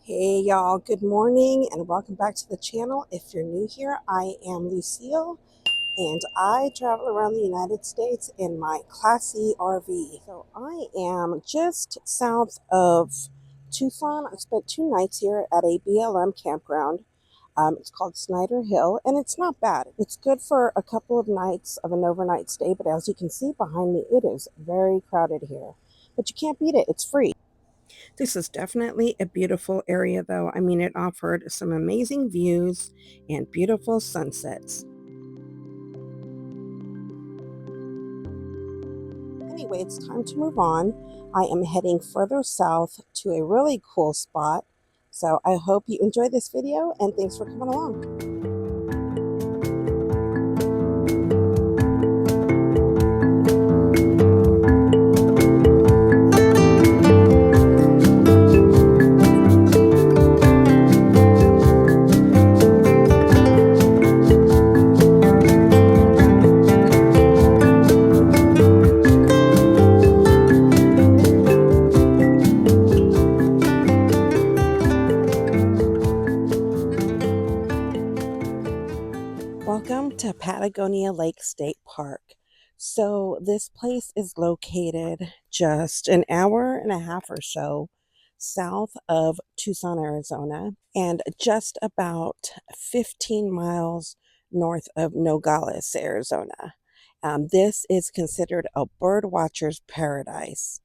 Hey y'all, good morning and welcome back to the channel. If you're new here, I am Lucille and I travel around the United States in my classy RV. So I am just south of Tucson. I spent 2 nights here at a BLM campground. It's called Snyder Hill and it's not bad. It's good for a couple of nights of an overnight stay, but as you can see behind me, it is very crowded here. But you can't beat it, it's free. This is definitely a beautiful area, though. I mean, it offered some amazing views and beautiful sunsets. Anyway, it's time to move on. I am heading further south to a really cool spot. So I hope you enjoy this video and thanks for coming along. Welcome to Patagonia Lake State Park. So this place is located just an hour and a half or so south of Tucson, Arizona, and just about 15 miles north of Nogales, Arizona. This is considered a bird watcher's paradise.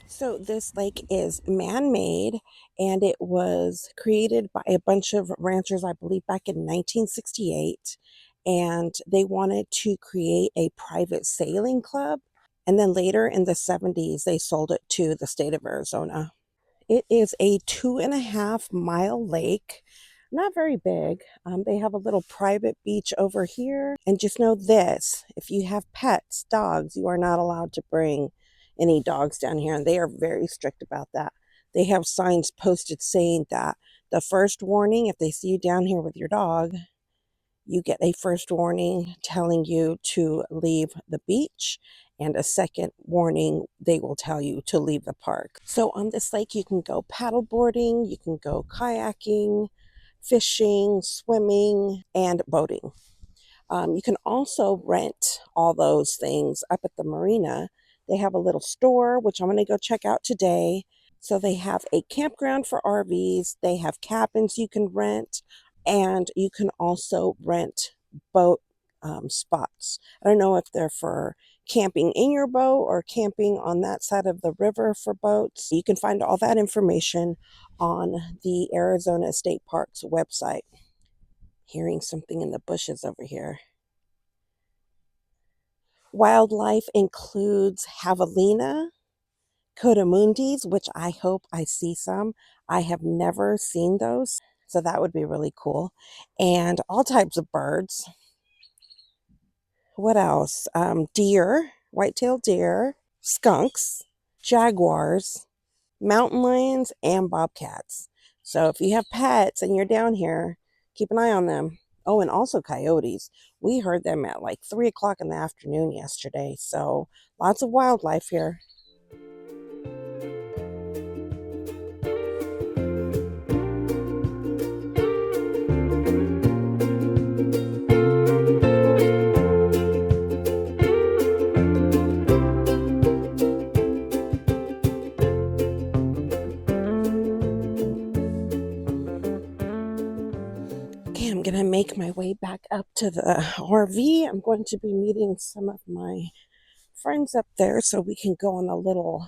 So this lake is man-made and it was created by a bunch of ranchers, I believe back in 1968. And they wanted to create a private sailing club. And then later in the 70s, they sold it to the state of Arizona. It is a 2.5 mile lake, not very big. They have a little private beach over here. And just know this, if you have pets, dogs, you are not allowed to bring any dogs down here. And they are very strict about that. They have signs posted saying that the first warning, if they see you down here with your dog, you get a first warning telling you to leave the beach, and a second warning, they will tell you to leave the park. So on this lake, you can go paddle boarding, you can go kayaking, fishing, swimming, and boating. You can also rent all those things up at the marina. They have a little store, which I'm going to go check out today. So they have a campground for RVs. They have cabins you can rent, and you can also rent boat spots. I don't know if they're for camping in your boat or camping on that side of the river for boats. You can find all that information on the Arizona State Parks website. Hearing something in the bushes over here. Wildlife includes javelina, cotamundis, which I hope I see some. I have never seen those, so that would be really cool. And all types of birds. What else? Deer, white-tailed deer, skunks, jaguars, mountain lions, and bobcats. So if you have pets and you're down here, keep an eye on them. Oh, and also coyotes. We heard them at like 3 o'clock in the afternoon yesterday. So lots of wildlife here. I'm going to make my way back up to the RV. I'm going to be meeting some of my friends up there so we can go on a little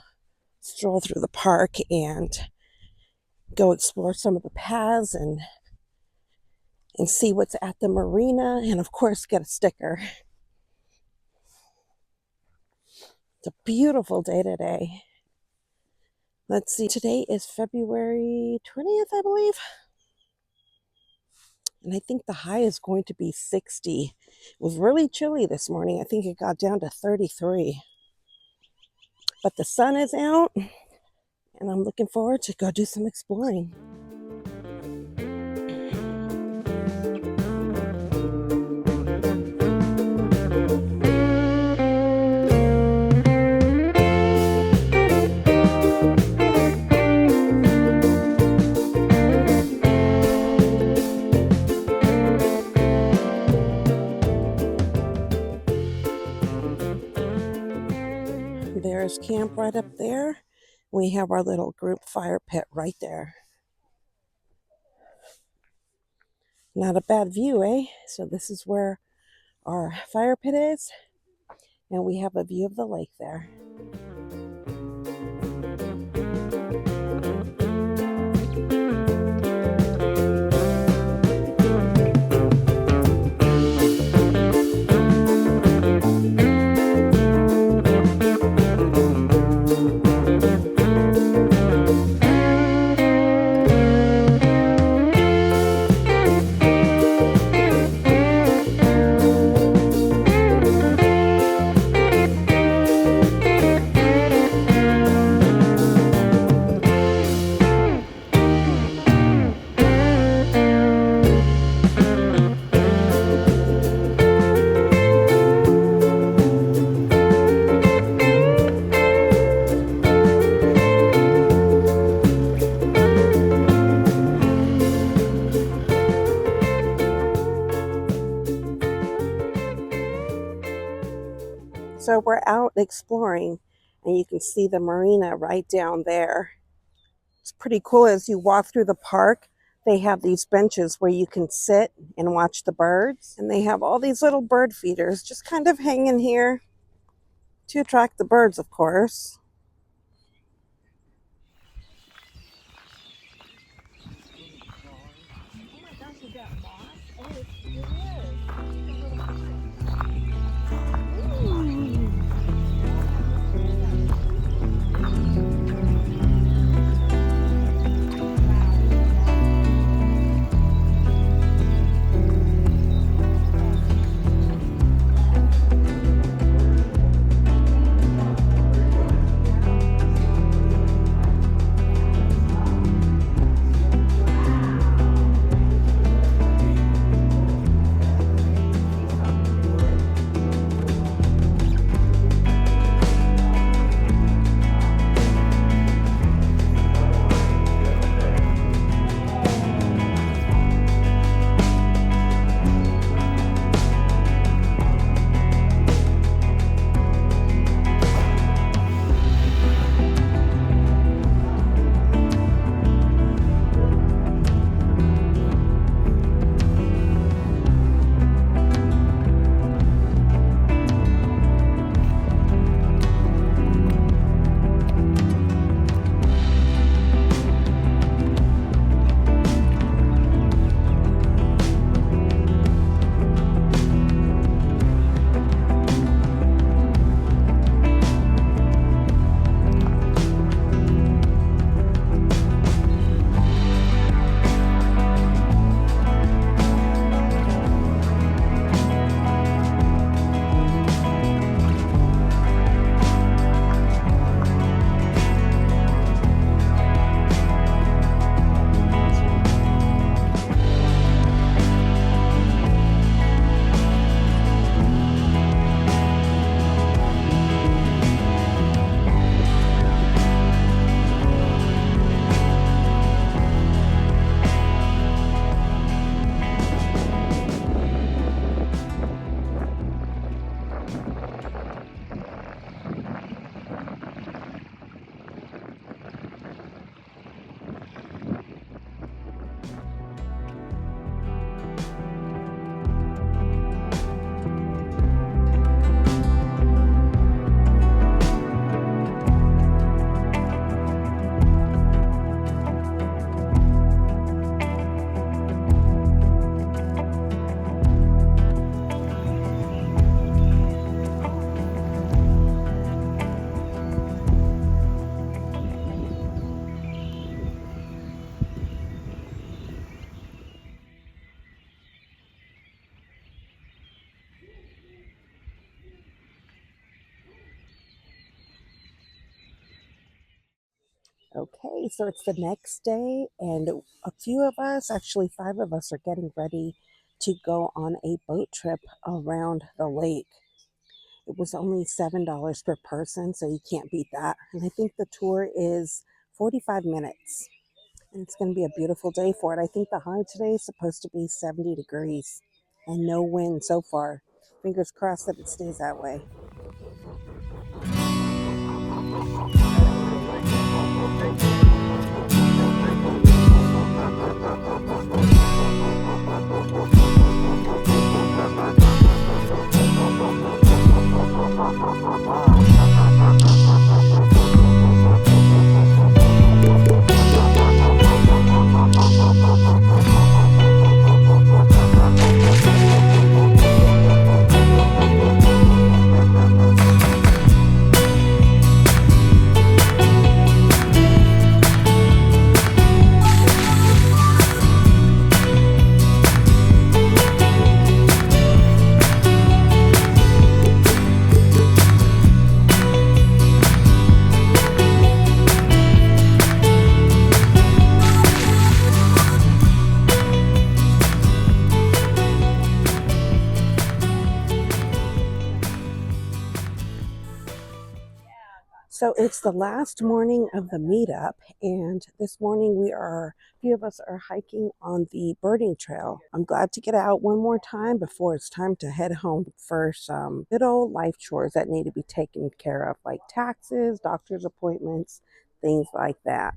stroll through the park and go explore some of the paths and see what's at the marina, and of course get a sticker. It's a beautiful day today. Let's see, today is February 20th, I believe. And I think the high is going to be 60. It was really chilly this morning. I think it got down to 33. But the sun is out, and I'm looking forward to go do some exploring. camp right up there. We have our little group fire pit right there. Not a bad view, eh? So this is where our fire pit is, and we have a view of the lake there. So we're out exploring, and you can see the marina right down there. It's pretty cool. As you walk through the park, they have these benches where you can sit and watch the birds. And they have all these little bird feeders just kind of hanging here to attract the birds, of course. Okay, so it's the next day, and a few of us, actually 5 of us, are getting ready to go on a boat trip around the lake. It was only $7 per person, so you can't beat that. And I think the tour is 45 minutes. And it's going to be a beautiful day for it. I think the high today is supposed to be 70 degrees and no wind so far. Fingers crossed that it stays that way. So it's the last morning of the meetup, and this morning a few of us are hiking on the birding trail. I'm glad to get out one more time before it's time to head home for some good old life chores that need to be taken care of, like taxes, doctor's appointments, things like that.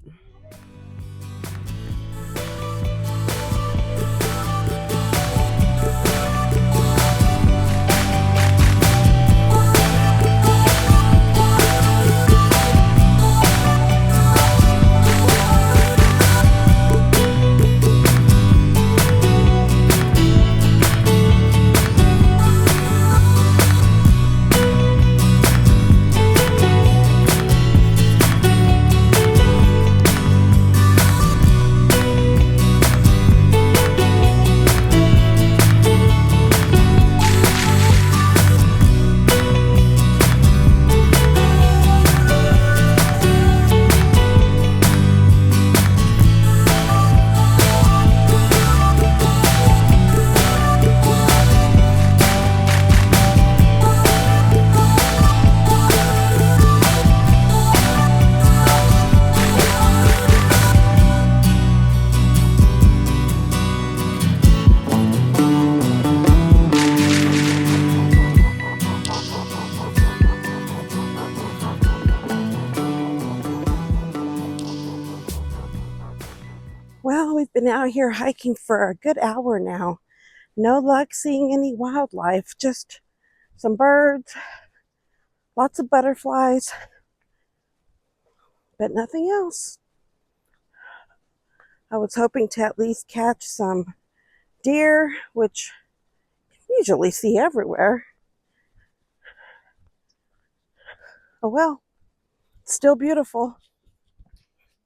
Well, we've been out here hiking for a good hour now. No luck seeing any wildlife, just some birds, lots of butterflies, but nothing else. I was hoping to at least catch some deer, which you usually see everywhere. Oh well, still beautiful.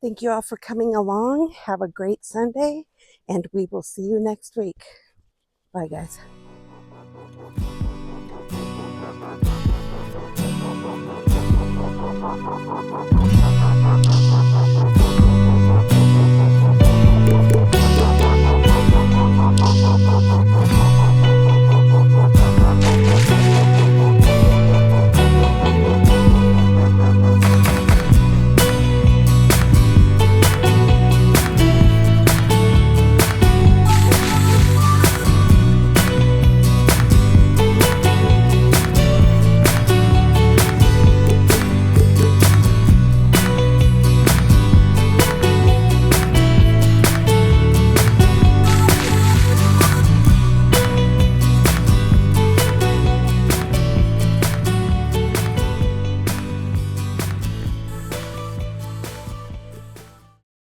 Thank you all for coming along. Have a great Sunday, and we will see you next week. Bye, guys.